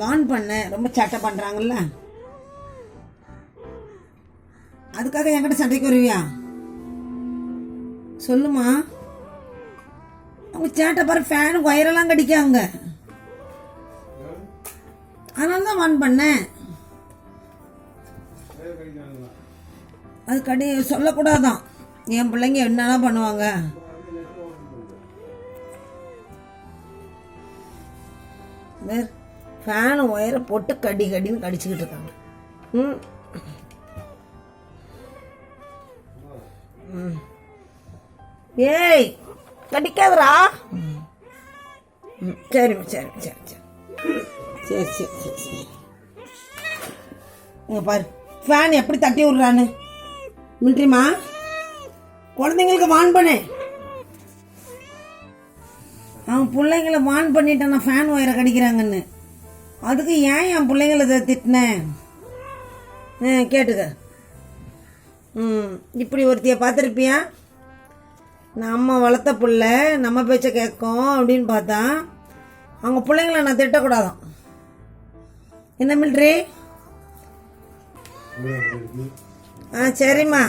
Warn பண்ணேன், ரொம்ப சேட்டை பண்ணுறாங்கல்ல, அதுக்காக என்கிட்ட சண்டைக்கு வருவியா? சொல்லுமா. அவங்க சேட்டை பாரு, ஃபேனு ஒயரெல்லாம் கடிக்காங்க, அதனால தான் வார்ன் பண்ணேன். அது சொல்லக்கூடாதான், என் பிள்ளைங்க என்னெல்லாம் பண்ணுவாங்க. ஃபேனு ஒயரை போட்டு கடின்னு கடிச்சுக்கிட்டு இருக்காங்க. ஏய் கடிக்காதரா. சரிம்மா சரி சரி சரி சரி சரி சரி சரி. இங்கே பாரு, ஃபேன் எப்படி தட்டி விட்றான்னு. மில்ட்ரிமா, குழந்தைங்களுக்கு வார்ன் பண்ணேன். அவன் பிள்ளைங்களை வார்ன் பண்ணிட்டேன் நான் ஃபேன் ஒயரை கடிக்கிறாங்கன்னு. அதுக்கு ஏன் என் பிள்ளைங்களை திட்டினேன்? கேட்டுக்க. இப்படி ஒருத்தியை பார்த்துருப்பியா? நம்ம வளர்த்த பிள்ளை நம்ம பேச்ச கேட்கும் அப்படின்னு பார்த்தா அவங்க பிள்ளைங்களை நான் திட்டக்கூடாதான். என்ன மில்ட்ரி? சரிம்மா.